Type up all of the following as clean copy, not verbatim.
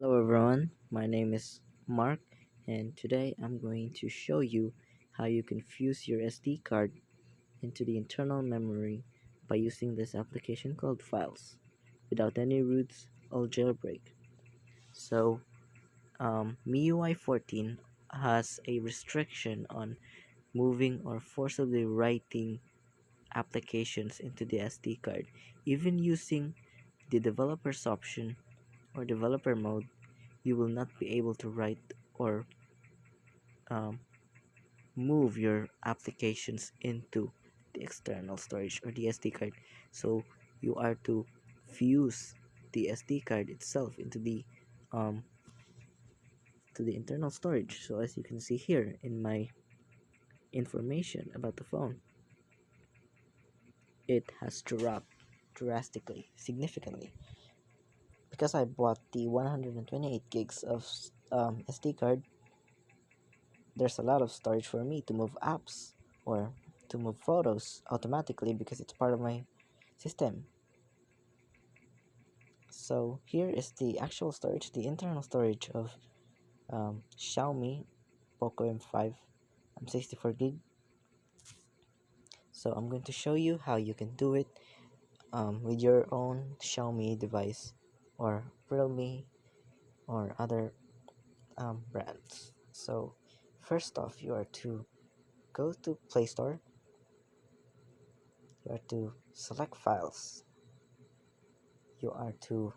Hello everyone, my name is Mark and today I'm going to show you how you can fuse your SD card into the internal memory by using this application called Files without any roots or jailbreak. So MIUI 14 has a restriction on moving or forcibly writing applications into the SD card. Even using the developer's option or developer mode, you will not be able to write or um, move your applications into the external storage or the SD card. So you are to fuse the SD card itself into um, the internal storage. So as you can see here in my information about the phone, it has dropped drastically, significantly, because I bought the 128 gigs of SD card. There's a lot of storage for me to move apps or to move photos automatically because it's part of my system. So here is the actual storage, the internal storage of Xiaomi Poco M5 64 gig. So I'm going to show you how you can do it with your own Xiaomi device or Realme or other brands. So first off, you are to go to Play Store. You are to select files. You are to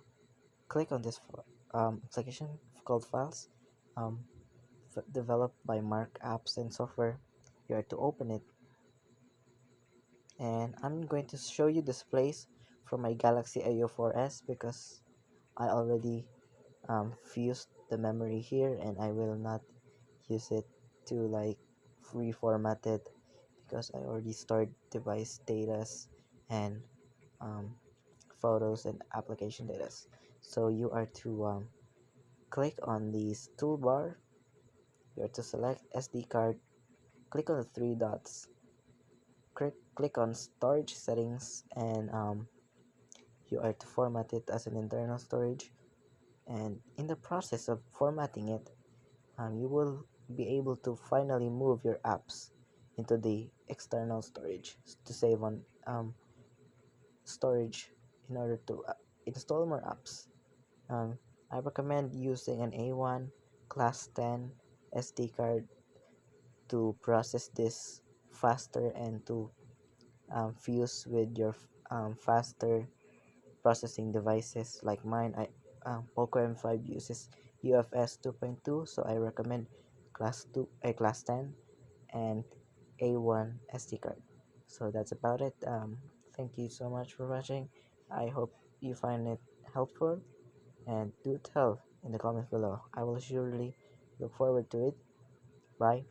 click on this application called Files, um, developed by Mark Apps and Software. You are to open it, and I'm going to show you displays for my Galaxy A04s because I already fused the memory here, and I will not use it to like reformat it because I already stored device data and um, photos and application data. So you are to click on this toolbar. You are to select SD card, click on the three dots, click on storage settings, and you are to format it as an internal storage. And in the process of formatting it, you will be able to finally move your apps into the external storage to save on storage in order to install more apps. Um, I recommend using an A1 Class 10 SD card to process this faster and to fuse with your faster processing devices like mine. Poco M5 uses UFS 2.2, so I recommend class 10 and A1 SD card. So that's about it. Thank you so much for watching. I hope you find it helpful, and do tell in the comments below. I will surely look forward to it. Bye.